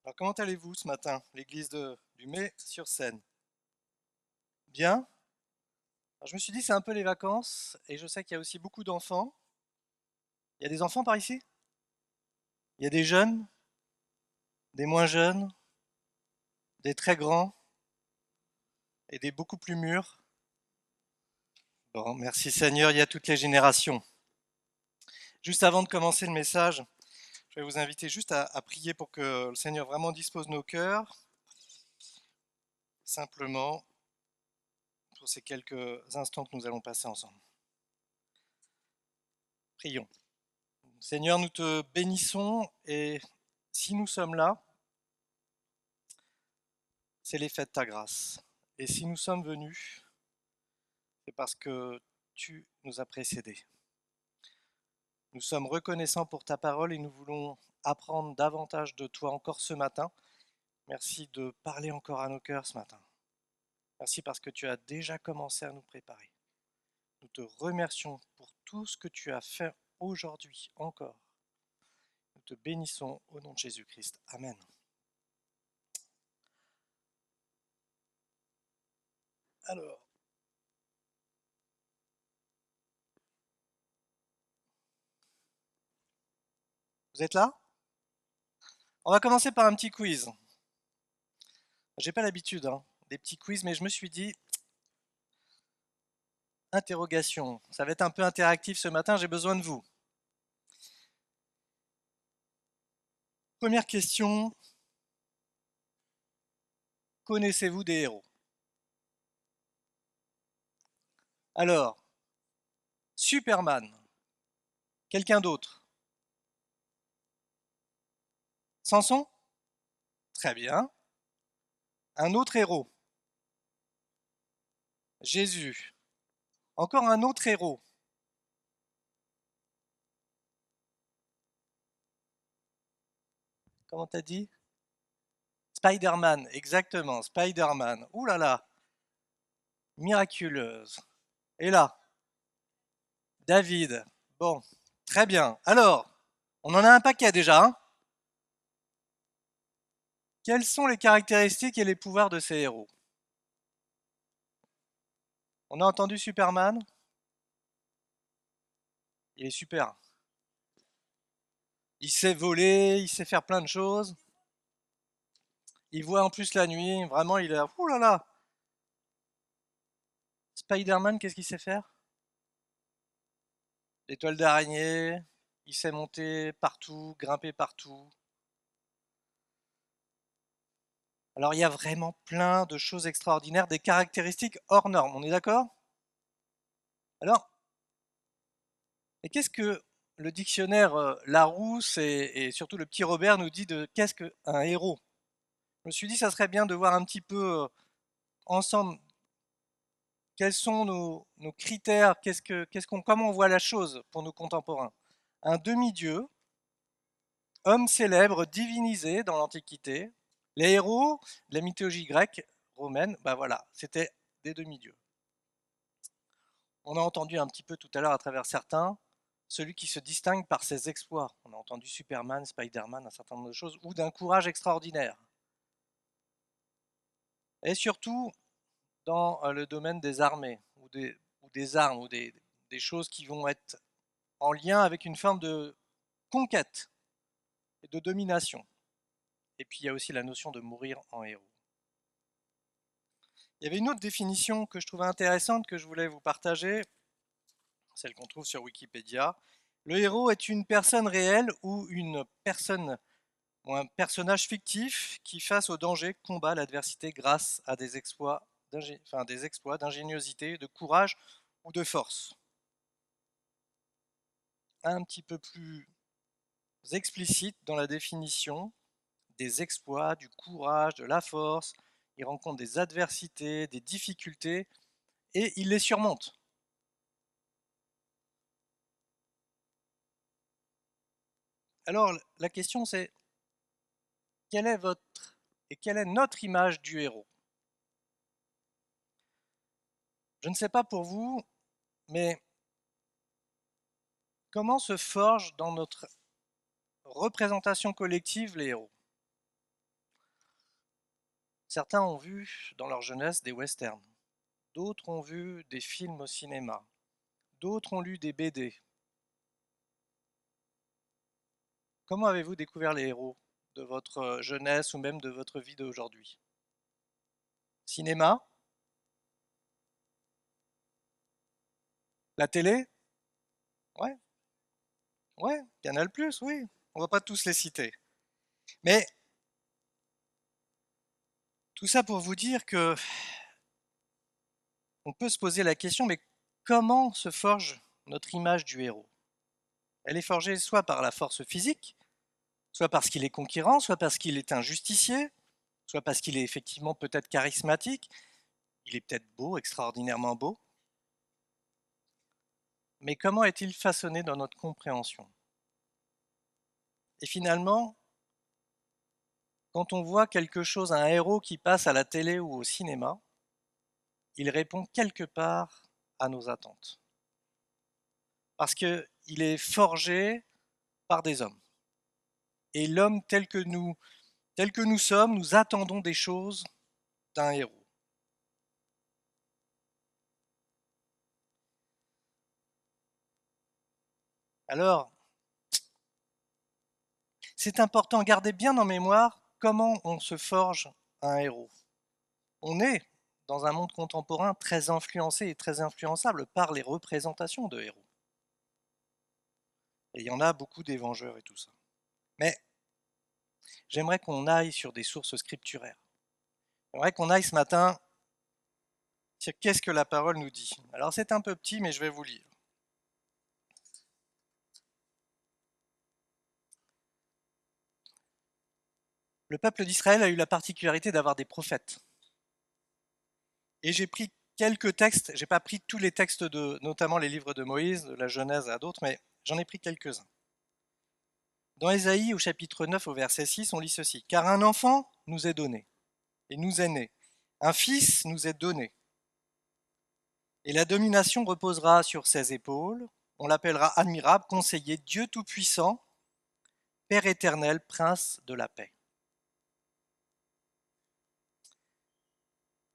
Alors, comment allez-vous ce matin, l'église du Mets-sur-Seine? Bien? Alors, je me suis dit, c'est un peu les vacances, et je sais qu'il y a aussi beaucoup d'enfants. Il y a des enfants par ici? Il y a des jeunes, des moins jeunes, des très grands, et des beaucoup plus mûrs. Bon, merci Seigneur, il y a toutes les générations. Juste avant de commencer le message, je vais vous inviter juste à prier pour que le Seigneur vraiment dispose nos cœurs, simplement pour ces quelques instants que nous allons passer ensemble. Prions. Seigneur, nous te bénissons et si nous sommes là, c'est l'effet de ta grâce. Et si nous sommes venus, c'est parce que tu nous as précédés. Nous sommes reconnaissants pour ta parole et nous voulons apprendre davantage de toi encore ce matin. Merci de parler encore à nos cœurs ce matin. Merci parce que tu as déjà commencé à nous préparer. Nous te remercions pour tout ce que tu as fait aujourd'hui encore. Nous te bénissons au nom de Jésus-Christ. Amen. Alors, vous êtes là? On va commencer par un petit quiz. J'ai pas l'habitude des petits quiz, mais je me suis dit, interrogation, ça va être un peu interactif ce matin, j'ai besoin de vous. Première question, connaissez-vous des héros? Alors, Superman, quelqu'un d'autre? Samson? Très bien. Un autre héros? Jésus. Encore un autre héros? Comment t'as dit? Spider-Man, exactement, Spider-Man. Ouh là là, miraculeuse. Et là, David. Bon, très bien. Alors, on en a un paquet déjà, hein? Quelles sont les caractéristiques et les pouvoirs de ces héros? On a entendu Superman? Il est super. Il sait voler, il sait faire plein de choses. Il voit en plus la nuit. Vraiment, il a... Ouh là là! Spider-Man, qu'est-ce qu'il sait faire? Des toiles d'araignée. Il sait monter partout, grimper partout. Alors, il y a vraiment plein de choses extraordinaires, des caractéristiques hors normes. On est d'accord? Alors, et qu'est-ce que le dictionnaire Larousse et surtout le petit Robert nous dit de qu'est-ce qu'un héros? Je me suis dit, ça serait bien de voir un petit peu ensemble quels sont nos critères, comment on voit la chose pour nos contemporains. Un demi-dieu, homme célèbre, divinisé dans l'Antiquité. Les héros de la mythologie grecque, romaine, bah voilà, c'était des demi-dieux. On a entendu un petit peu tout à l'heure à travers certains, celui qui se distingue par ses exploits. On a entendu Superman, Spider-Man, un certain nombre de choses, ou d'un courage extraordinaire. Et surtout, dans le domaine des armées, ou des armes, ou des choses qui vont être en lien avec une forme de conquête et de domination. Et puis il y a aussi la notion de mourir en héros. Il y avait une autre définition que je trouvais intéressante que je voulais vous partager, celle qu'on trouve sur Wikipédia. Le héros est une personne réelle ou une personne ou un personnage fictif qui, face au danger, combat l'adversité grâce à des exploits d'ingéniosité, de courage ou de force. Un petit peu plus explicite dans la définition des exploits, du courage, de la force. Il rencontre des adversités, des difficultés et il les surmonte. Alors la question c'est quelle est votre et quelle est notre image du héros? Je ne sais pas pour vous, mais comment se forgent dans notre représentation collective les héros? Certains ont vu dans leur jeunesse des westerns, d'autres ont vu des films au cinéma, d'autres ont lu des BD. Comment avez-vous découvert les héros de votre jeunesse ou même de votre vie d'aujourd'hui? Cinéma? La télé? Ouais, ouais, Canal+, oui. On va pas tous les citer. Mais tout ça pour vous dire que on peut se poser la question, mais comment se forge notre image du héros? Elle est forgée soit par la force physique, soit parce qu'il est conquérant, soit parce qu'il est un justicier, soit parce qu'il est effectivement peut-être charismatique, il est peut-être beau, extraordinairement beau. Mais comment est-il façonné dans notre compréhension? Et finalement, quand on voit quelque chose, un héros qui passe à la télé ou au cinéma, il répond quelque part à nos attentes. Parce qu'il est forgé par des hommes. Et l'homme tel que nous sommes, nous attendons des choses d'un héros. Alors, c'est important, gardez bien en mémoire comment on se forge un héros. On est dans un monde contemporain très influencé et très influençable par les représentations de héros. Et il y en a beaucoup des vengeurs et tout ça. Mais j'aimerais qu'on aille sur des sources scripturaires. J'aimerais qu'on aille ce matin sur qu'est-ce que la parole nous dit. Alors c'est un peu petit, mais je vais vous lire. Le peuple d'Israël a eu la particularité d'avoir des prophètes. Et j'ai pris quelques textes, j'ai pas pris tous les textes de, notamment les livres de Moïse, de la Genèse à d'autres, mais j'en ai pris quelques-uns. Dans Ésaïe, au chapitre 9, au verset 6, on lit ceci. Car un enfant nous est donné, et nous est né. Un fils nous est donné. Et la domination reposera sur ses épaules. On l'appellera admirable, conseiller, Dieu tout-puissant, Père éternel, prince de la paix.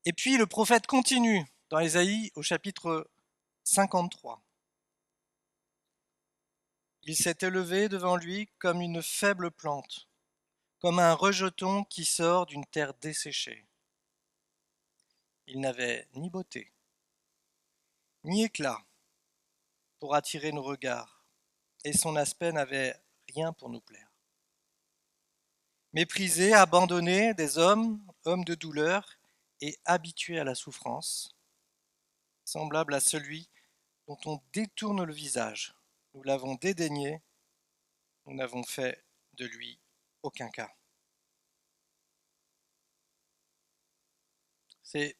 Et puis le prophète continue dans Ésaïe au chapitre 53. Il s'est élevé devant lui comme une faible plante, comme un rejeton qui sort d'une terre desséchée. Il n'avait ni beauté, ni éclat pour attirer nos regards, et son aspect n'avait rien pour nous plaire. Méprisé, abandonné des hommes, homme de douleur, et habitué à la souffrance, semblable à celui dont on détourne le visage. Nous l'avons dédaigné, nous n'avons fait de lui aucun cas. C'est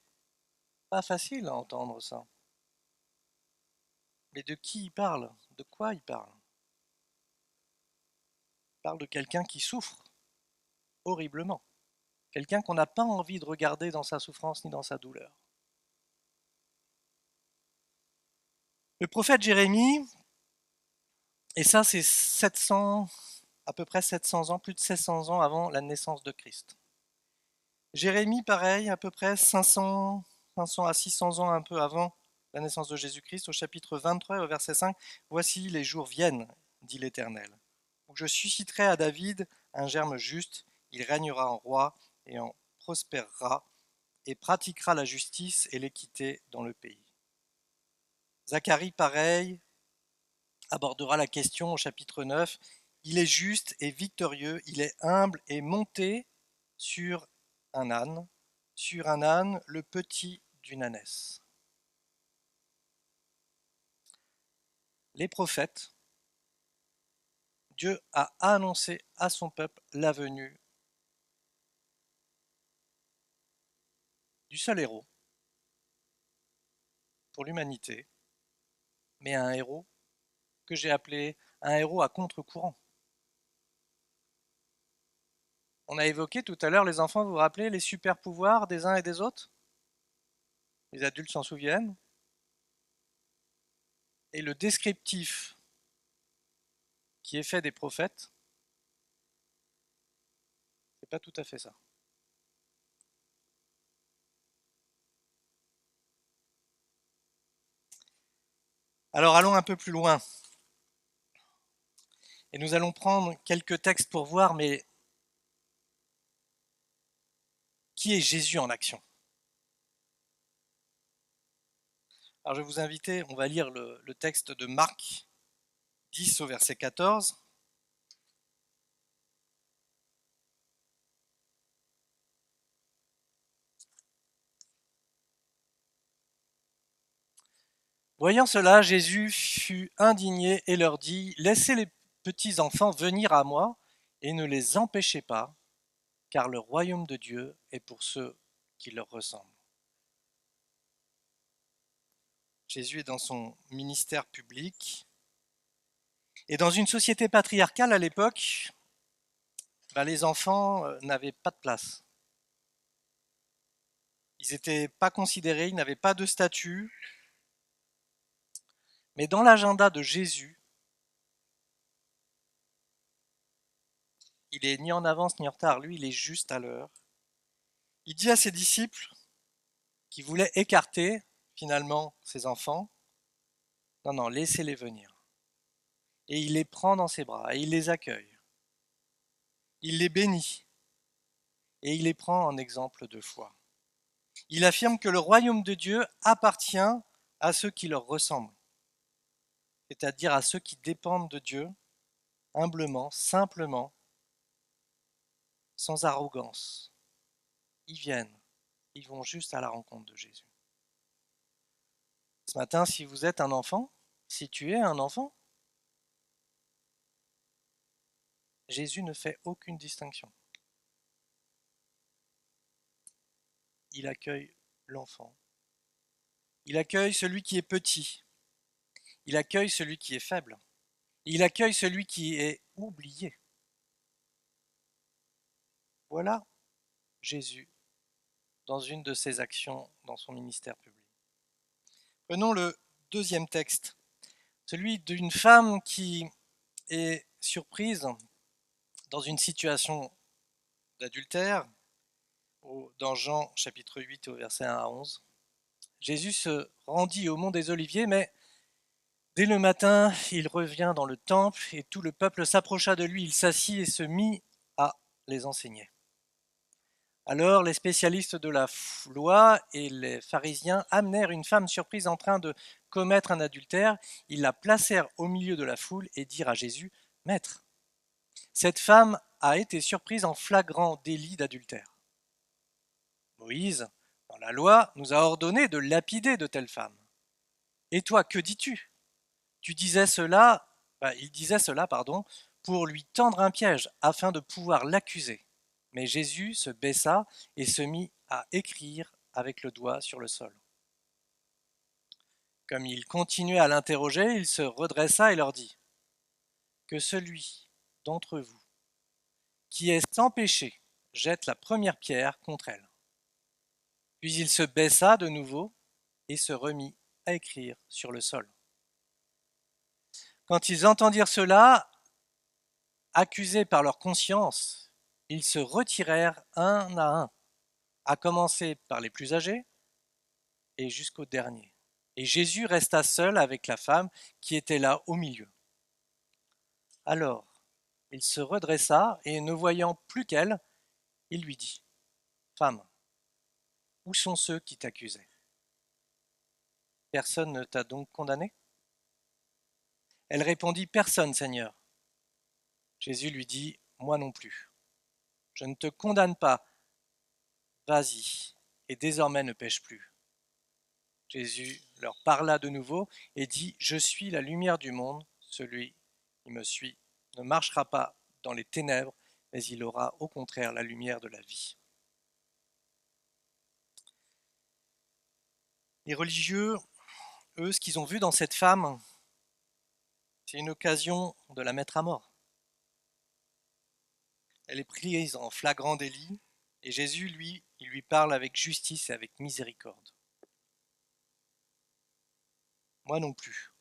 pas facile à entendre ça. Mais de qui il parle? De quoi il parle? Il parle de quelqu'un qui souffre horriblement. Quelqu'un qu'on n'a pas envie de regarder dans sa souffrance ni dans sa douleur. Le prophète Jérémie, et ça c'est 700, à peu près 700 ans, plus de 700 ans avant la naissance de Christ. Jérémie, pareil, à peu près 500 à 600 ans un peu avant la naissance de Jésus-Christ, au chapitre 23 et au verset 5, voici les jours viennent, dit l'Éternel, où je susciterai à David un germe juste, il régnera en roi et en prospérera et pratiquera la justice et l'équité dans le pays. Zacharie, pareil, abordera la question au chapitre 9. Il est juste et victorieux, il est humble et monté sur un âne, le petit d'une ânesse. Les prophètes, Dieu a annoncé à son peuple la venue du seul héros pour l'humanité, mais un héros que j'ai appelé un héros à contre-courant. On a évoqué tout à l'heure, les enfants, vous vous rappelez, les super pouvoirs des uns et des autres? Les adultes s'en souviennent. Et le descriptif qui est fait des prophètes, c'est pas tout à fait ça. Alors allons un peu plus loin. Et nous allons prendre quelques textes pour voir, mais qui est Jésus en action? Alors je vais vous inviter, on va lire le texte de Marc 10 au verset 14. Voyant cela, Jésus fut indigné et leur dit, laissez les petits enfants venir à moi et ne les empêchez pas, car le royaume de Dieu est pour ceux qui leur ressemblent. Jésus est dans son ministère public. Et dans une société patriarcale à l'époque, les enfants n'avaient pas de place. Ils n'étaient pas considérés, ils n'avaient pas de statut. Mais dans l'agenda de Jésus, il est ni en avance ni en retard. Lui, il est juste à l'heure. Il dit à ses disciples qui voulaient écarter finalement ses enfants, non, non, laissez-les venir. Et il les prend dans ses bras et il les accueille. Il les bénit et il les prend en exemple de foi. Il affirme que le royaume de Dieu appartient à ceux qui leur ressemblent, c'est-à-dire à ceux qui dépendent de Dieu, humblement, simplement, sans arrogance. Ils viennent, ils vont juste à la rencontre de Jésus. Ce matin, si vous êtes un enfant, si tu es un enfant, Jésus ne fait aucune distinction. Il accueille l'enfant. Il accueille celui qui est petit. Il accueille celui qui est faible. Il accueille celui qui est oublié. Voilà Jésus dans une de ses actions dans son ministère public. Prenons le deuxième texte, celui d'une femme qui est surprise dans une situation d'adultère, dans Jean chapitre 8 au verset 1 à 11. Jésus se rendit au mont des Oliviers, mais dès le matin, il revient dans le temple et tout le peuple s'approcha de lui. Il s'assit et se mit à les enseigner. Alors les spécialistes de la loi et les pharisiens amenèrent une femme surprise en train de commettre un adultère. Ils la placèrent au milieu de la foule et dirent à Jésus, « Maître, cette femme a été surprise en flagrant délit d'adultère. Moïse, dans la loi, nous a ordonné de lapider de telles femmes. Et toi, que dis-tu ? » Il disait cela, pour lui tendre un piège afin de pouvoir l'accuser. Mais Jésus se baissa et se mit à écrire avec le doigt sur le sol. Comme il continuait à l'interroger, il se redressa et leur dit, « Que celui d'entre vous qui est sans péché jette la première pierre contre elle. » Puis il se baissa de nouveau et se remit à écrire sur le sol. Quand ils entendirent cela, accusés par leur conscience, ils se retirèrent un à un, à commencer par les plus âgés et jusqu'au dernier. Et Jésus resta seul avec la femme qui était là au milieu. Alors, il se redressa et ne voyant plus qu'elle, il lui dit, « Femme, où sont ceux qui t'accusaient ? Personne ne t'a donc condamné ? » Elle répondit, « Personne, Seigneur. » Jésus lui dit, « Moi non plus. Je ne te condamne pas. Vas-y, et désormais ne pêche plus. » Jésus leur parla de nouveau et dit, « Je suis la lumière du monde. Celui qui me suit ne marchera pas dans les ténèbres, mais il aura au contraire la lumière de la vie. » Les religieux, eux, ce qu'ils ont vu dans cette femme, c'est une occasion de la mettre à mort. Elle est prise en flagrant délit, et Jésus, lui, il lui parle avec justice et avec miséricorde. Moi non plus.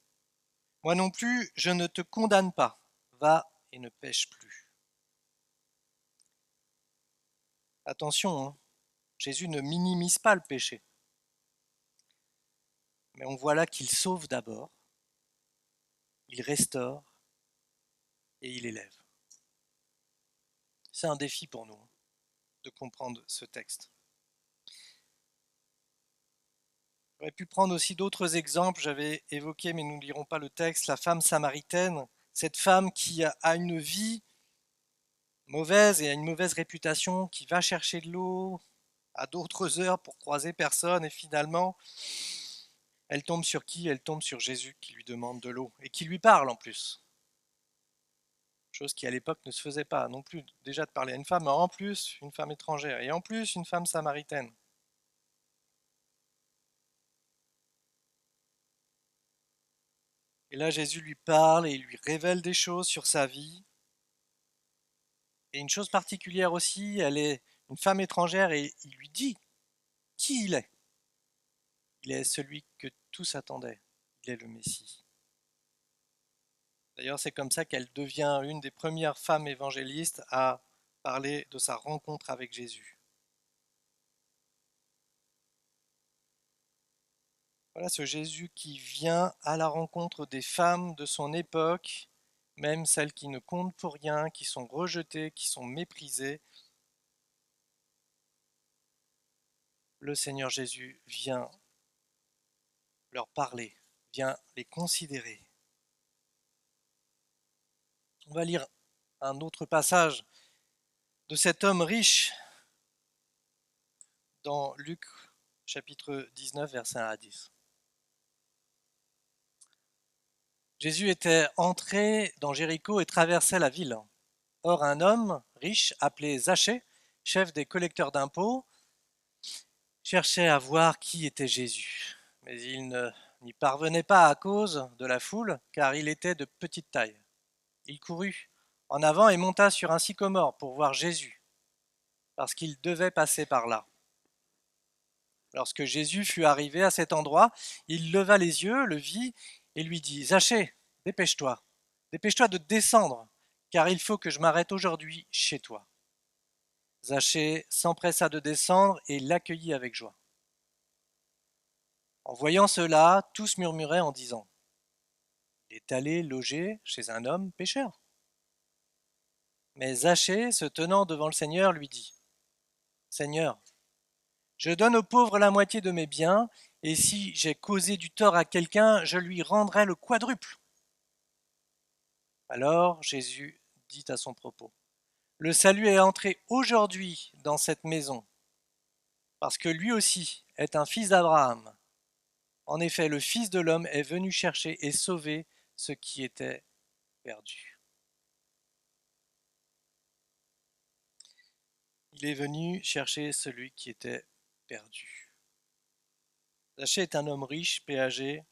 Moi non plus, je ne te condamne pas. Va et ne pêche plus. Attention, hein, Jésus ne minimise pas le péché. Mais on voit là qu'il sauve d'abord, il restaure et il élève. C'est un défi pour nous de comprendre ce texte. J'aurais pu prendre aussi d'autres exemples, j'avais évoqué, mais nous ne lirons pas le texte, la femme samaritaine, cette femme qui a une vie mauvaise et a une mauvaise réputation, qui va chercher de l'eau à d'autres heures pour croiser personne, et finalement, elle tombe sur qui? Elle tombe sur Jésus qui lui demande de l'eau, et qui lui parle en plus. Chose qui à l'époque ne se faisait pas non plus, déjà de parler à une femme, mais en plus une femme étrangère, et en plus une femme samaritaine. Et là, Jésus lui parle et il lui révèle des choses sur sa vie. Et une chose particulière aussi, elle est une femme étrangère et il lui dit qui il est. Il est celui que tous attendaient. Il est le Messie. D'ailleurs, c'est comme ça qu'elle devient une des premières femmes évangélistes à parler de sa rencontre avec Jésus. Voilà ce Jésus qui vient à la rencontre des femmes de son époque, même celles qui ne comptent pour rien, qui sont rejetées, qui sont méprisées. Le Seigneur Jésus vient leur parler, vient les considérer. On va lire un autre passage de cet homme riche dans Luc chapitre 19, versets 1 à 10. Jésus était entré dans Jéricho et traversait la ville. Or, un homme riche appelé Zachée, chef des collecteurs d'impôts, cherchait à voir qui était Jésus. Mais il n'y parvenait pas à cause de la foule, car il était de petite taille. Il courut en avant et monta sur un sycomore pour voir Jésus, parce qu'il devait passer par là. Lorsque Jésus fut arrivé à cet endroit, il leva les yeux, le vit et lui dit: Zachée, dépêche-toi, dépêche-toi de descendre, car il faut que je m'arrête aujourd'hui chez toi. Zachée s'empressa de descendre et l'accueillit avec joie. En voyant cela, tous murmuraient en disant: Il est allé loger chez un homme pécheur. Mais Zachée, se tenant devant le Seigneur, lui dit: Seigneur, je donne aux pauvres la moitié de mes biens, et si j'ai causé du tort à quelqu'un, je lui rendrai le quadruple. Alors Jésus dit à son propos: Le salut est entré aujourd'hui dans cette maison, parce que lui aussi est un fils d'Abraham. En effet, le Fils de l'homme est venu chercher et sauver ce qui était perdu. Il est venu chercher celui qui était perdu. Zachée est un homme riche, péagé.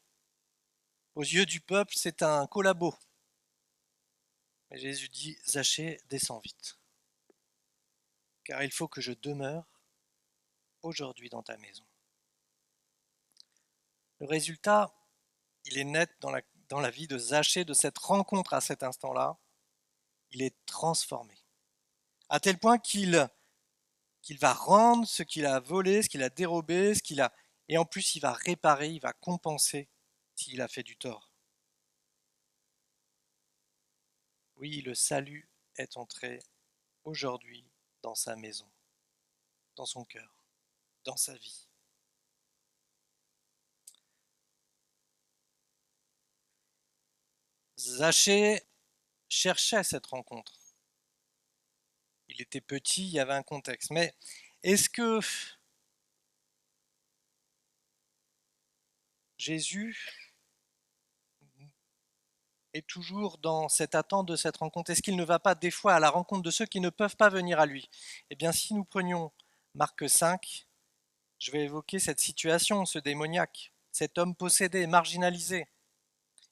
Aux yeux du peuple, c'est un collabo. Mais Jésus dit: Zachée, descends vite, car il faut que je demeure aujourd'hui dans ta maison. Le résultat, il est net dans la vie de Zachée, de cette rencontre à cet instant-là. Il est transformé, à tel point qu'il va rendre ce qu'il a volé, ce qu'il a dérobé, et en plus il va réparer, il va compenser s'il a fait du tort. Oui, le salut est entré aujourd'hui dans sa maison, dans son cœur, dans sa vie. Zachée cherchait cette rencontre. Il était petit, il y avait un contexte. Mais est-ce que Jésus est toujours dans cette attente de cette rencontre? Est-ce qu'il ne va pas des fois à la rencontre de ceux qui ne peuvent pas venir à lui? Eh bien, si nous prenions Marc 5, je vais évoquer cette situation, ce démoniaque, cet homme possédé, marginalisé.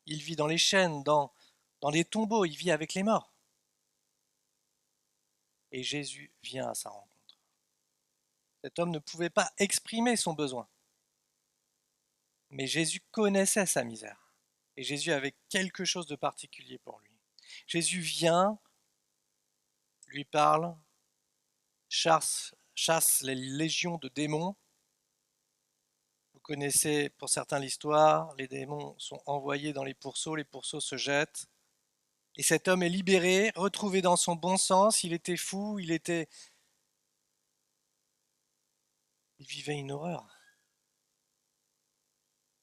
Il vit dans les chaînes, dans les tombeaux, il vit avec les morts. Et Jésus vient à sa rencontre. Cet homme ne pouvait pas exprimer son besoin. Mais Jésus connaissait sa misère. Et Jésus avait quelque chose de particulier pour lui. Jésus vient, lui parle, chasse les légions de démons, connaissez pour certains l'histoire, les démons sont envoyés dans les pourceaux se jettent, et cet homme est libéré, retrouvé dans son bon sens, il était fou, il vivait une horreur,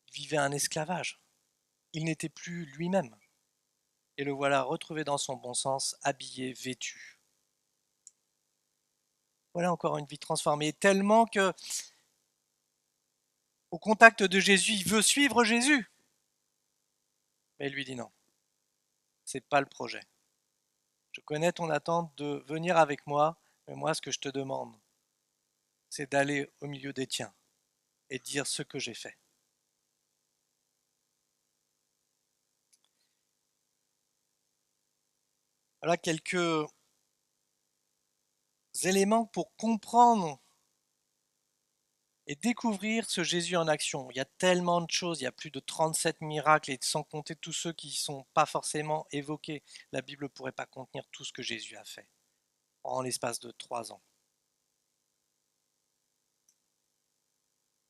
il vivait un esclavage, il n'était plus lui-même, et le voilà retrouvé dans son bon sens, habillé, vêtu. Voilà encore une vie transformée, tellement que au contact de Jésus, il veut suivre Jésus. Mais il lui dit non, c'est pas le projet. Je connais ton attente de venir avec moi, mais moi ce que je te demande, c'est d'aller au milieu des tiens et dire ce que j'ai fait. Voilà quelques éléments pour comprendre et découvrir ce Jésus en action. Il y a tellement de choses, il y a plus de 37 miracles, et sans compter tous ceux qui ne sont pas forcément évoqués. La Bible ne pourrait pas contenir tout ce que Jésus a fait en l'espace de 3 ans.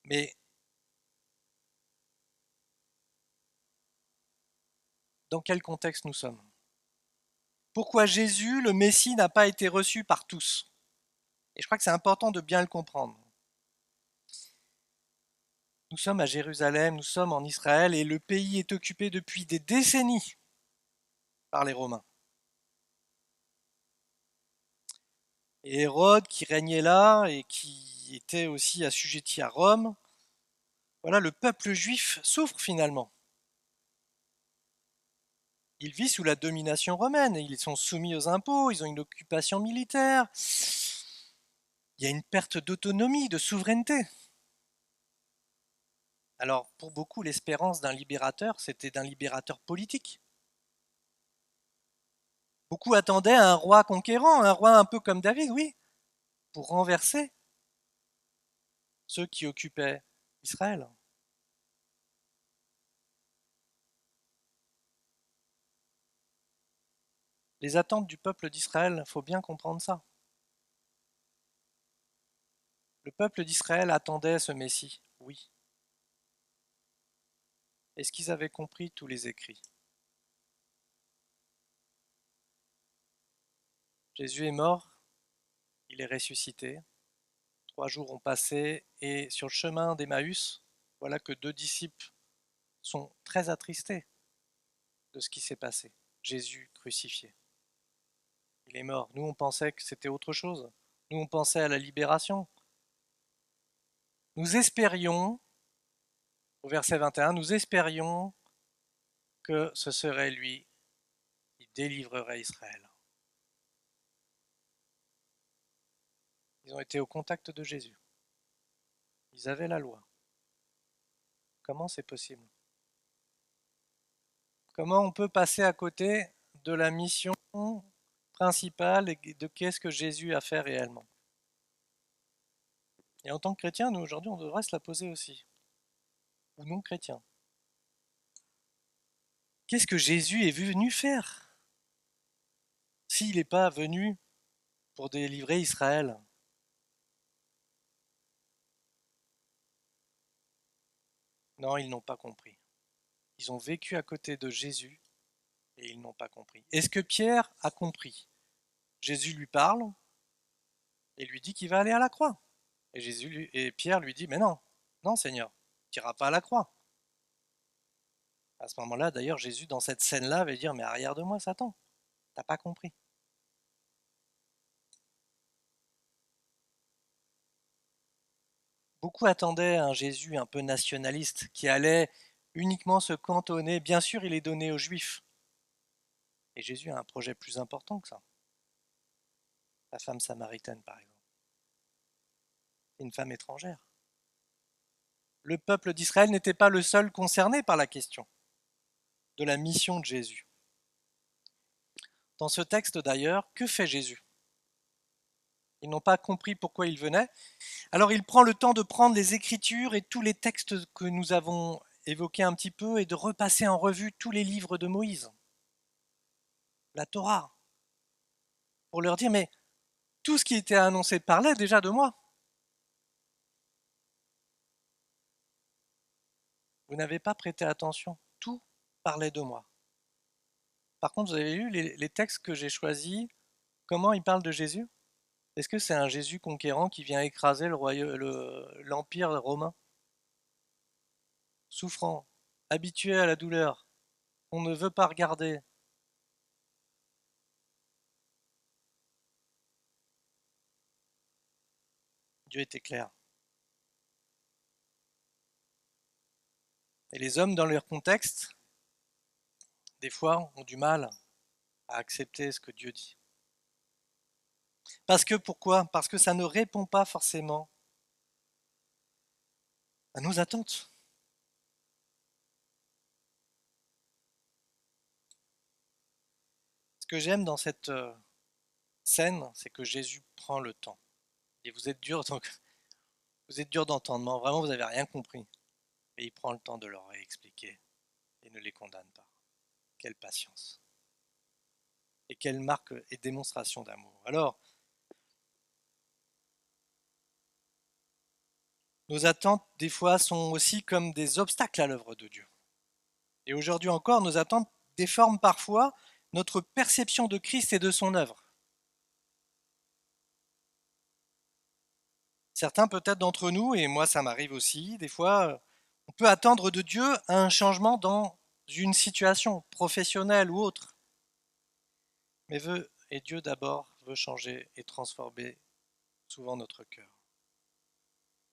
Mais dans quel contexte nous sommes? Pourquoi Jésus, le Messie, n'a pas été reçu par tous? Et je crois que c'est important de bien le comprendre. Nous sommes à Jérusalem, nous sommes en Israël, et le pays est occupé depuis des décennies par les Romains. Et Hérode, qui régnait là et qui était aussi assujetti à Rome, voilà, le peuple juif souffre finalement. Il vit sous la domination romaine, ils sont soumis aux impôts, ils ont une occupation militaire. Il y a une perte d'autonomie, de souveraineté. Alors, pour beaucoup, l'espérance d'un libérateur, c'était d'un libérateur politique. Beaucoup attendaient un roi conquérant, un roi un peu comme David, oui, pour renverser ceux qui occupaient Israël. Les attentes du peuple d'Israël, il faut bien comprendre ça. Le peuple d'Israël attendait ce Messie, oui. Est-ce qu'ils avaient compris tous les écrits? Jésus est mort, il est ressuscité. 3 jours ont passé et sur le chemin d'Emmaüs, voilà que 2 disciples sont très attristés de ce qui s'est passé. Jésus crucifié. Il est mort. Nous, on pensait que c'était autre chose. Nous, on pensait à la libération. Nous espérions, au verset 21, nous espérions que ce serait lui qui délivrerait Israël. Ils ont été au contact de Jésus. Ils avaient la loi. Comment c'est possible? Comment on peut passer à côté de la mission principale et de qu'est-ce que Jésus a fait réellement? Et en tant que chrétien, nous aujourd'hui, on devrait se la poser aussi. Ou non chrétien. Qu'est-ce que Jésus est venu faire s'il n'est pas venu pour délivrer Israël? Non, ils n'ont pas compris. Ils ont vécu à côté de Jésus et ils n'ont pas compris. Est-ce que Pierre a compris? Jésus lui parle et lui dit qu'il va aller à la croix. Et Pierre lui dit, mais non, non Seigneur, tu n'iras pas à la croix. À ce moment-là, d'ailleurs, Jésus, dans cette scène-là, va dire, mais arrière de moi, Satan, t'as pas compris. Beaucoup attendaient un Jésus un peu nationaliste qui allait uniquement se cantonner. Bien sûr, il est donné aux Juifs. Et Jésus a un projet plus important que ça. La femme samaritaine, par exemple. C'est une femme étrangère. Le peuple d'Israël n'était pas le seul concerné par la question de la mission de Jésus. Dans ce texte d'ailleurs, que fait Jésus? Ils n'ont pas compris pourquoi il venait. Alors il prend le temps de prendre les Écritures et tous les textes que nous avons évoqués un petit peu et de repasser en revue tous les livres de Moïse, la Torah, pour leur dire, mais tout ce qui était annoncé parlait déjà de moi. Vous n'avez pas prêté attention. Tout parlait de moi. Par contre, vous avez lu les textes que j'ai choisis, comment ils parlent de Jésus? Est-ce que c'est un Jésus conquérant qui vient écraser l'empire romain? Souffrant, habitué à la douleur, on ne veut pas regarder. Dieu était clair. Et les hommes, dans leur contexte, des fois, ont du mal à accepter ce que Dieu dit. Parce que pourquoi? Parce que ça ne répond pas forcément à nos attentes. Ce que j'aime dans cette scène, c'est que Jésus prend le temps. Et vous êtes dur, donc vous êtes dur d'entendement, vraiment vous n'avez rien compris. Et il prend le temps de leur réexpliquer et ne les condamne pas. Quelle patience. Et quelle marque et démonstration d'amour. Alors, nos attentes, des fois, sont aussi comme des obstacles à l'œuvre de Dieu. Et aujourd'hui encore, nos attentes déforment parfois notre perception de Christ et de son œuvre. Certains peut-être d'entre nous, et moi ça m'arrive aussi, des fois, on peut attendre de Dieu un changement dans une situation professionnelle ou autre. Mais Dieu d'abord veut changer et transformer souvent notre cœur.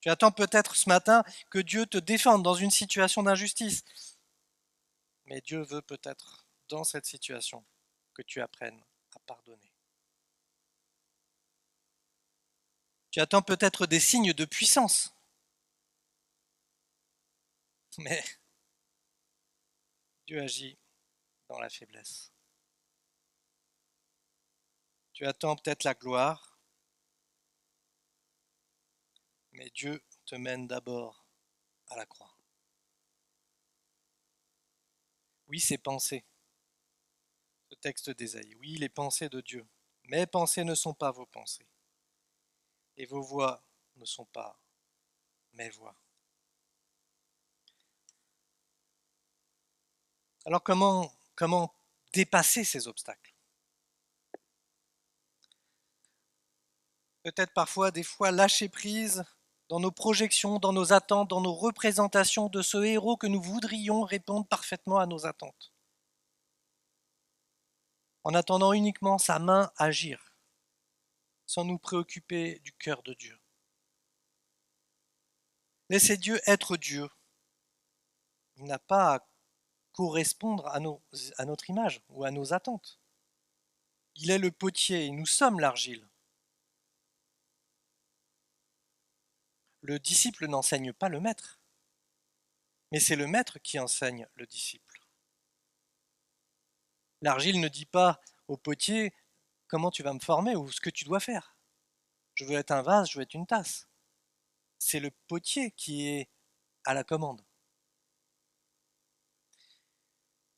Tu attends peut-être ce matin que Dieu te défende dans une situation d'injustice. Mais Dieu veut peut-être, dans cette situation, que tu apprennes à pardonner. Tu attends peut-être des signes de puissance. Mais Dieu agit dans la faiblesse. Tu attends peut-être la gloire. Mais Dieu te mène d'abord à la croix. Oui, ses pensées. Ce texte d'Ésaïe. Oui, les pensées de Dieu. Mes pensées ne sont pas vos pensées. Et vos voix ne sont pas mes voix. Alors comment dépasser ces obstacles? Peut-être parfois, des fois, lâcher prise dans nos projections, dans nos attentes, dans nos représentations de ce héros que nous voudrions répondre parfaitement à nos attentes. En attendant uniquement sa main agir, sans nous préoccuper du cœur de Dieu. Laissez Dieu être Dieu. Il n'a pas à correspondre à notre image ou à nos attentes. Il est le potier et nous sommes l'argile. Le disciple n'enseigne pas le maître, mais c'est le maître qui enseigne le disciple. L'argile ne dit pas au potier comment tu vas me former ou ce que tu dois faire. Je veux être un vase, je veux être une tasse. C'est le potier qui est à la commande.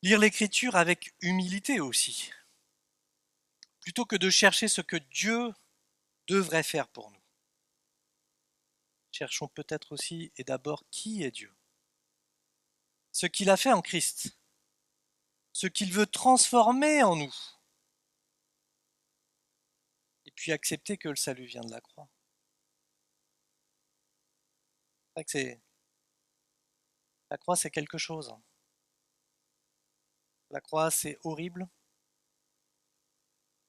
Lire l'écriture avec humilité aussi, plutôt que de chercher ce que Dieu devrait faire pour nous. Cherchons peut-être aussi et d'abord qui est Dieu. Ce qu'il a fait en Christ, ce qu'il veut transformer en nous, et puis accepter que le salut vient de la croix. C'est vrai que la croix, c'est quelque chose. La croix, c'est horrible,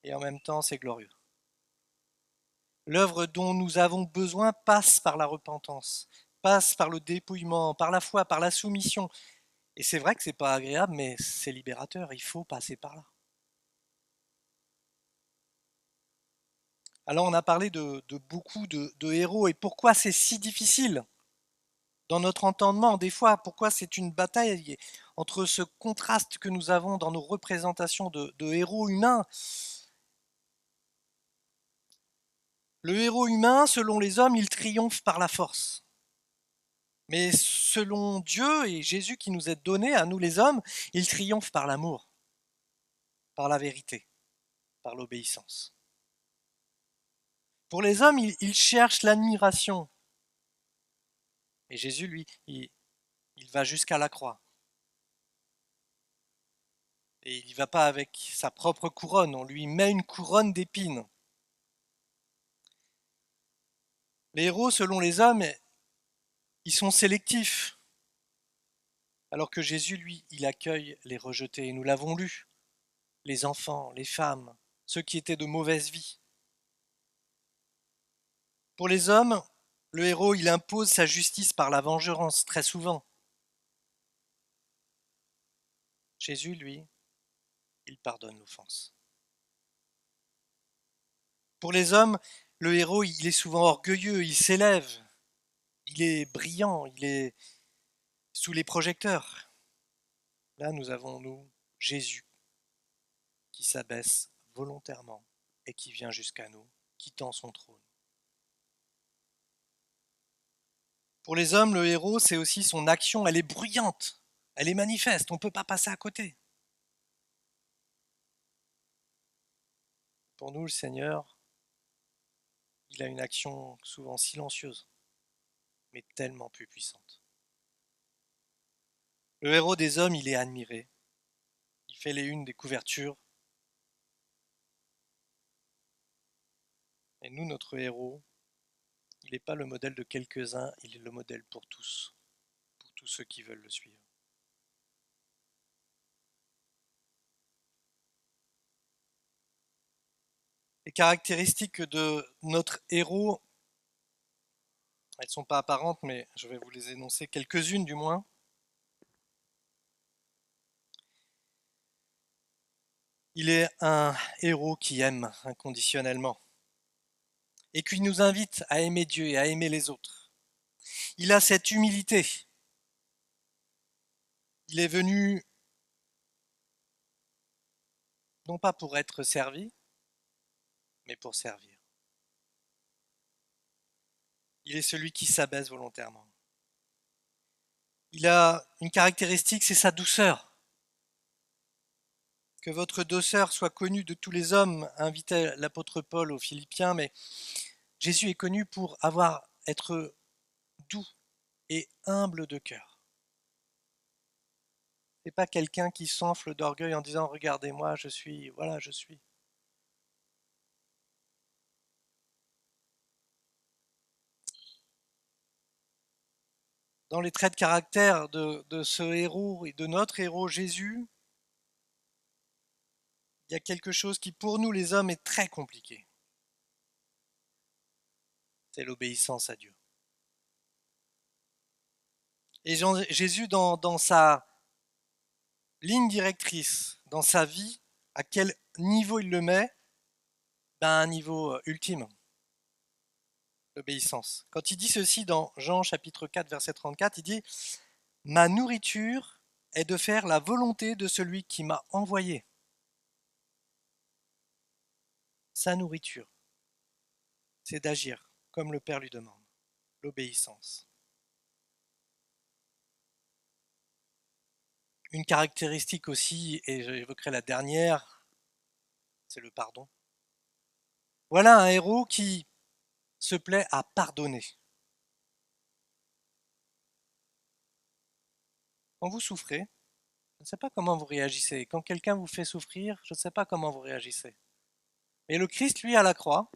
et en même temps, c'est glorieux. L'œuvre dont nous avons besoin passe par la repentance, passe par le dépouillement, par la foi, par la soumission. Et c'est vrai que c'est pas agréable, mais c'est libérateur, il faut passer par là. Alors on a parlé de beaucoup de héros et pourquoi c'est si difficile dans notre entendement des fois, pourquoi c'est une bataille entre ce contraste que nous avons dans nos représentations de héros humains. Le héros humain, selon les hommes, il triomphe par la force. Mais selon Dieu et Jésus qui nous est donné, à nous les hommes, il triomphe par l'amour, par la vérité, par l'obéissance. Pour les hommes, il cherche l'admiration. Et Jésus, lui, il il va jusqu'à la croix. Et il n'y va pas avec sa propre couronne, on lui met une couronne d'épines. Les héros, selon les hommes, ils sont sélectifs, alors que Jésus, lui, il accueille les rejetés. Et nous l'avons lu, les enfants, les femmes, ceux qui étaient de mauvaise vie. Pour les hommes, le héros, il impose sa justice par la vengeance, très souvent. Jésus, lui, il pardonne l'offense. Pour les hommes, le héros, il est souvent orgueilleux, il s'élève, il est brillant, il est sous les projecteurs. Là, nous avons, nous, Jésus, qui s'abaisse volontairement et qui vient jusqu'à nous, quittant son trône. Pour les hommes, le héros, c'est aussi son action, elle est bruyante, elle est manifeste, on ne peut pas passer à côté. Pour nous, le Seigneur, il a une action souvent silencieuse, mais tellement plus puissante. Le héros des hommes, il est admiré, il fait les unes des couvertures. Et nous, notre héros, il n'est pas le modèle de quelques-uns, il est le modèle pour tous ceux qui veulent le suivre. Les caractéristiques de notre héros, elles ne sont pas apparentes, mais je vais vous les énoncer quelques-unes du moins. Il est un héros qui aime inconditionnellement et qui nous invite à aimer Dieu et à aimer les autres. Il a cette humilité. Il est venu non pas pour être servi, mais pour servir. Il est celui qui s'abaisse volontairement. Il a une caractéristique, c'est sa douceur. Que votre douceur soit connue de tous les hommes, invitait l'apôtre Paul aux Philippiens, mais Jésus est connu pour être doux et humble de cœur. C'est pas quelqu'un qui s'enfle d'orgueil en disant regardez-moi, je suis. Dans les traits de caractère de ce héros et de notre héros Jésus, il y a quelque chose qui pour nous les hommes est très compliqué. C'est l'obéissance à Dieu. Et Jésus, dans sa ligne directrice, dans sa vie, à quel niveau il le met? Un niveau ultime, l'obéissance. Quand il dit ceci dans Jean chapitre 4, verset 34, il dit « Ma nourriture est de faire la volonté de celui qui m'a envoyé. » Sa nourriture, c'est d'agir comme le Père lui demande, l'obéissance. Une caractéristique aussi, et j'évoquerai la dernière, c'est le pardon. Voilà un héros qui se plaît à pardonner. Quand vous souffrez, je ne sais pas comment vous réagissez. Quand quelqu'un vous fait souffrir, je ne sais pas comment vous réagissez. Mais le Christ, lui, à la croix,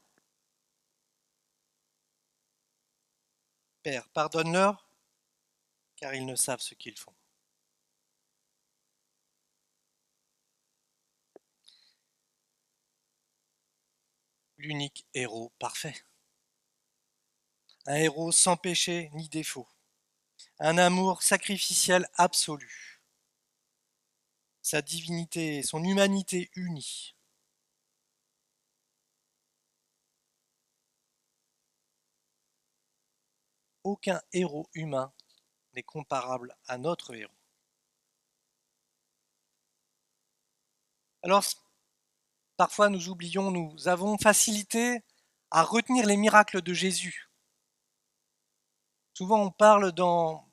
Père, pardonne-leur, car ils ne savent ce qu'ils font. L'unique héros parfait. Un héros sans péché ni défaut. Un amour sacrificiel absolu. Sa divinité et son humanité unies. Aucun héros humain n'est comparable à notre héros. Alors, parfois nous oublions, nous avons facilité à retenir les miracles de Jésus. Souvent on parle dans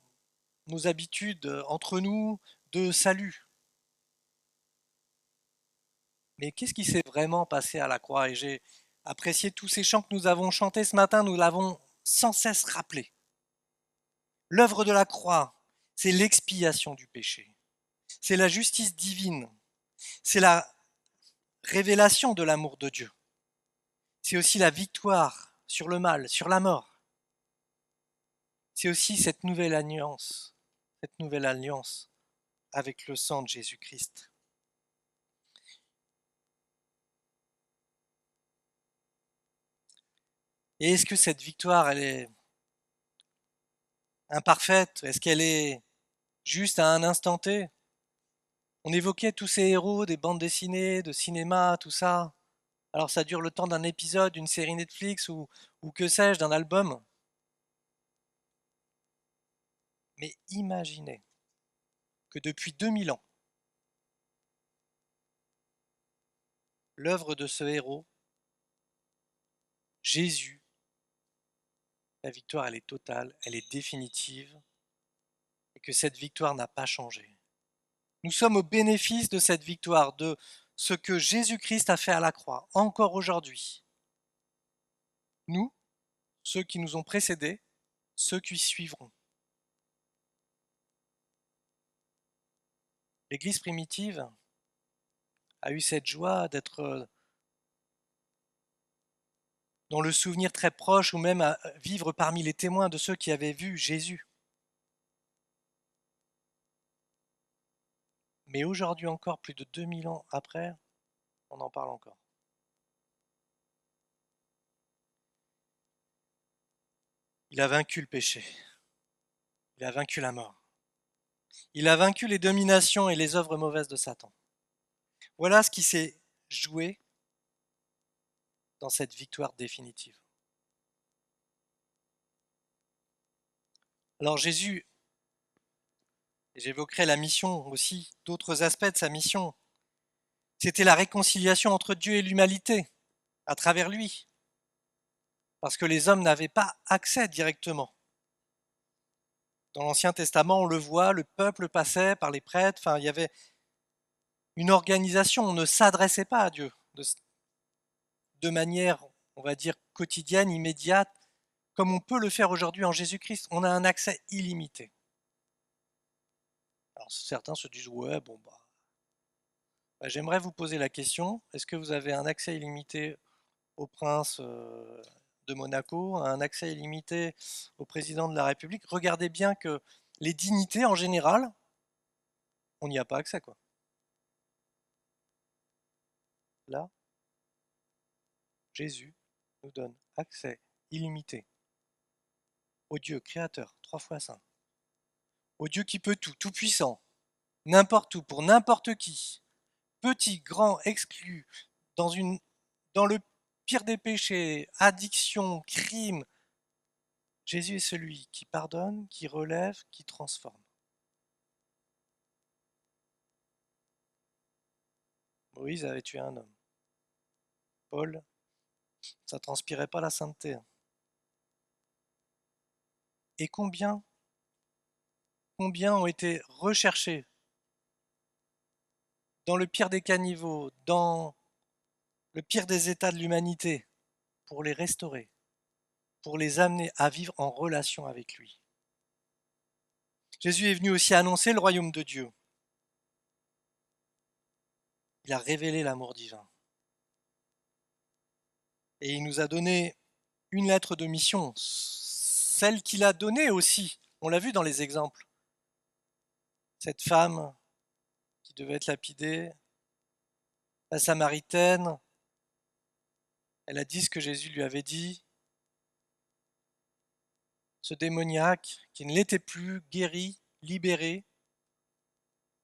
nos habitudes entre nous de salut. Mais qu'est-ce qui s'est vraiment passé à la croix? Et j'ai apprécié tous ces chants que nous avons chantés ce matin, nous l'avons sans cesse rappelé. L'œuvre de la croix, c'est l'expiation du péché, c'est la justice divine, c'est la révélation de l'amour de Dieu, c'est aussi la victoire sur le mal, sur la mort, c'est aussi cette nouvelle alliance avec le sang de Jésus-Christ. Et est-ce que cette victoire, elle est imparfaite? Est-ce qu'elle est juste à un instant T? On évoquait tous ces héros des bandes dessinées, de cinéma, tout ça. Alors ça dure le temps d'un épisode, d'une série Netflix ou que sais-je, d'un album. Mais imaginez que depuis 2000 ans, l'œuvre de ce héros, Jésus, la victoire, elle est totale, elle est définitive, et que cette victoire n'a pas changé. Nous sommes au bénéfice de cette victoire, de ce que Jésus-Christ a fait à la croix, encore aujourd'hui. Nous, ceux qui nous ont précédés, ceux qui suivront. L'Église primitive a eu cette joie d'être dans le souvenir très proche ou même à vivre parmi les témoins de ceux qui avaient vu Jésus. Mais aujourd'hui encore, plus de 2000 ans après, on en parle encore. Il a vaincu le péché. Il a vaincu la mort. Il a vaincu les dominations et les œuvres mauvaises de Satan. Voilà ce qui s'est joué dans cette victoire définitive. Alors Jésus, et j'évoquerai la mission aussi, d'autres aspects de sa mission, c'était la réconciliation entre Dieu et l'humanité à travers lui, parce que les hommes n'avaient pas accès directement. Dans l'Ancien Testament, on le voit, le peuple passait par les prêtres, enfin, il y avait une organisation, on ne s'adressait pas à Dieu de manière, on va dire, quotidienne, immédiate, comme on peut le faire aujourd'hui en Jésus-Christ. On a un accès illimité. Alors certains se disent, ouais, bon, j'aimerais vous poser la question, est-ce que vous avez un accès illimité au prince de Monaco, un accès illimité au président de la République? Regardez bien que les dignités, en général, on n'y a pas accès, quoi. Là, Jésus nous donne accès illimité au Dieu créateur, trois fois saint, au Dieu qui peut tout, tout puissant, n'importe où, pour n'importe qui, petit, grand, exclu, dans, dans le pire des péchés, addiction, crime. Jésus est celui qui pardonne, qui relève, qui transforme. Moïse avait tué un homme. Paul, ça transpirait pas la sainteté. Et combien ont été recherchés dans le pire des caniveaux, dans le pire des états de l'humanité, pour les restaurer, pour les amener à vivre en relation avec lui. Jésus est venu aussi annoncer le royaume de Dieu. Il a révélé l'amour divin. Et il nous a donné une lettre de mission, celle qu'il a donnée aussi, on l'a vu dans les exemples. Cette femme qui devait être lapidée, la Samaritaine, elle a dit ce que Jésus lui avait dit. Ce démoniaque qui ne l'était plus, guéri, libéré,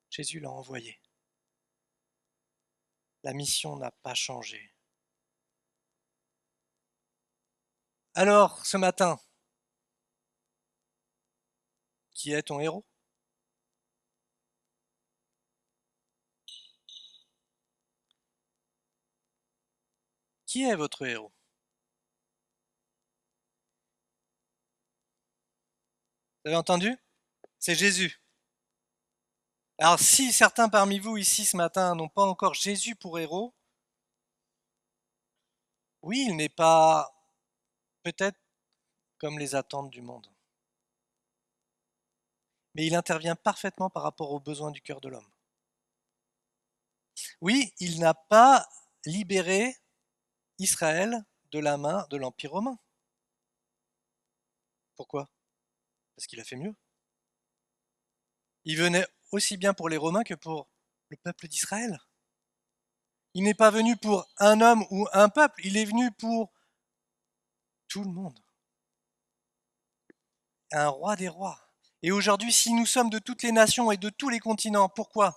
Jésus l'a envoyé. La mission n'a pas changé. Alors, ce matin, qui est ton héros? Qui est votre héros? Vous avez entendu? C'est Jésus. Alors si certains parmi vous ici ce matin n'ont pas encore Jésus pour héros, oui, il n'est pas peut-être comme les attentes du monde. mais il intervient parfaitement par rapport aux besoins du cœur de l'homme. Oui, il n'a pas libéré Israël de la main de l'Empire romain. Pourquoi? Parce qu'il a fait mieux. Il venait aussi bien pour les Romains que pour le peuple d'Israël. Il n'est pas venu pour un homme ou un peuple, il est venu pour tout le monde. Un roi des rois. Et aujourd'hui, si nous sommes de toutes les nations et de tous les continents, pourquoi?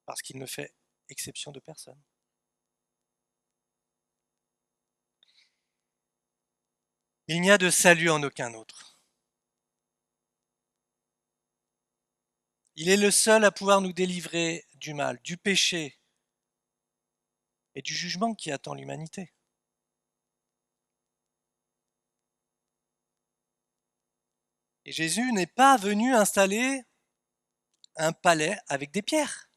Parce qu'il ne fait exception de personne. Il n'y a de salut en aucun autre. Il est le seul à pouvoir nous délivrer du mal, du péché et du jugement qui attend l'humanité. Et Jésus n'est pas venu installer un palais avec des pierres.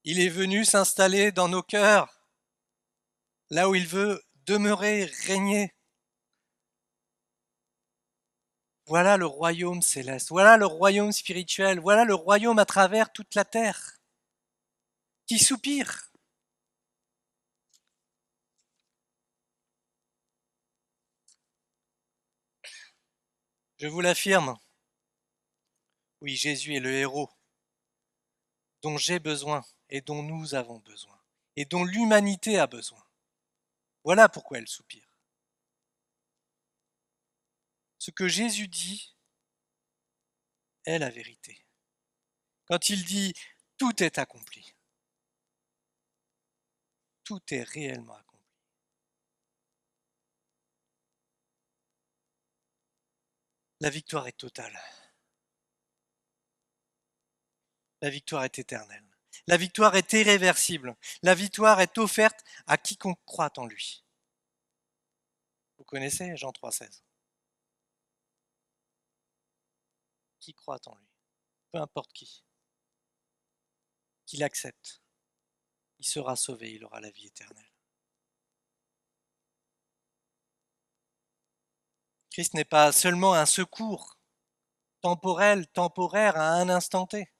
Il est venu s'installer dans nos cœurs, là où il veut demeurer, régner. Voilà le royaume céleste, voilà le royaume spirituel, voilà le royaume à travers toute la terre, qui soupire. Je vous l'affirme, oui, Jésus est le héros dont j'ai besoin et dont nous avons besoin, et dont l'humanité a besoin. Voilà pourquoi elle soupire. Ce que Jésus dit est la vérité. Quand il dit « tout est accompli », tout est réellement accompli. La victoire est totale. La victoire est éternelle. La victoire est irréversible. La victoire est offerte à quiconque croit en lui. Vous connaissez Jean 3,16. Qui croit en lui, peu importe qui, l'accepte, il sera sauvé, il aura la vie éternelle. Christ n'est pas seulement un secours temporel, temporaire à un instant T.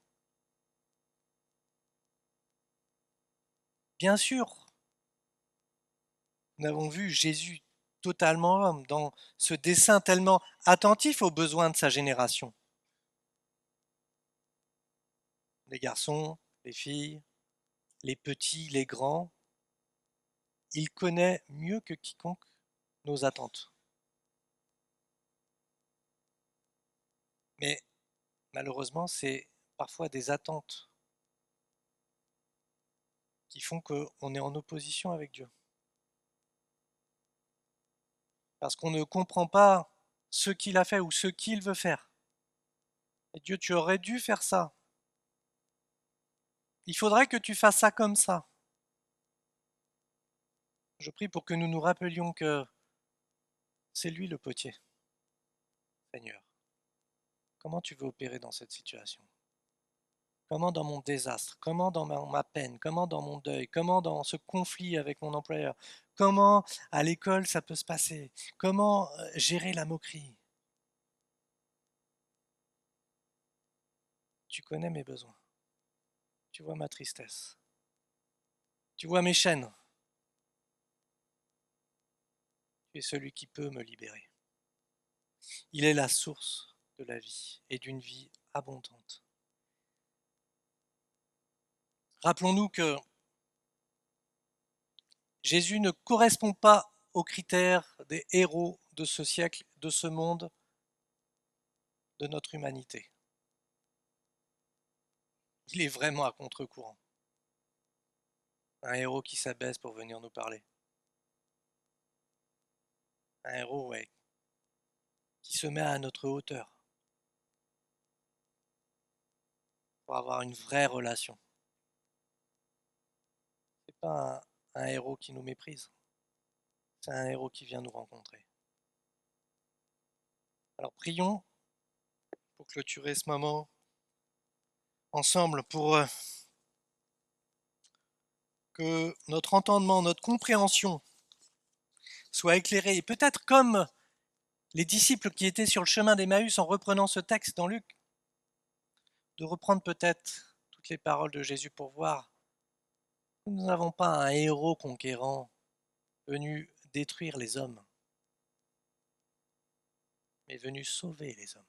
Bien sûr, nous avons vu Jésus totalement homme dans ce dessein tellement attentif aux besoins de sa génération. Les garçons, les filles, les petits, les grands, il connaît mieux que quiconque nos attentes. Mais malheureusement, c'est parfois des attentes qui font qu'on est en opposition avec Dieu. Parce qu'on ne comprend pas ce qu'il a fait ou ce qu'il veut faire. Et Dieu, tu aurais dû faire ça. Il faudrait que tu fasses ça comme ça. Je prie pour que nous nous rappelions que c'est lui le potier. Seigneur, comment tu veux opérer dans cette situation? Comment dans mon désastre? Comment dans ma peine? Comment dans mon deuil? Comment dans ce conflit avec mon employeur? Comment à l'école ça peut se passer? Comment gérer la moquerie? Tu connais mes besoins. Tu vois ma tristesse. Tu vois mes chaînes. Tu es celui qui peut me libérer. Il est la source de la vie et d'une vie abondante. Rappelons-nous que Jésus ne correspond pas aux critères des héros de ce siècle, de ce monde, de notre humanité. Il est vraiment à contre-courant. Un héros qui s'abaisse pour venir nous parler. Un héros, ouais, qui se met à notre hauteur pour avoir une vraie relation. C'est pas un héros qui nous méprise. C'est un héros qui vient nous rencontrer. Alors prions pour clôturer ce moment ensemble, pour que notre entendement, notre compréhension soit éclairée. Et peut-être comme les disciples qui étaient sur le chemin d'Emmaüs en reprenant ce texte dans Luc, de reprendre peut-être toutes les paroles de Jésus pour voir que nous n'avons pas un héros conquérant venu détruire les hommes, mais venu sauver les hommes.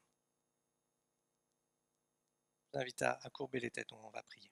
Je vous invite à courber les têtes, on va prier.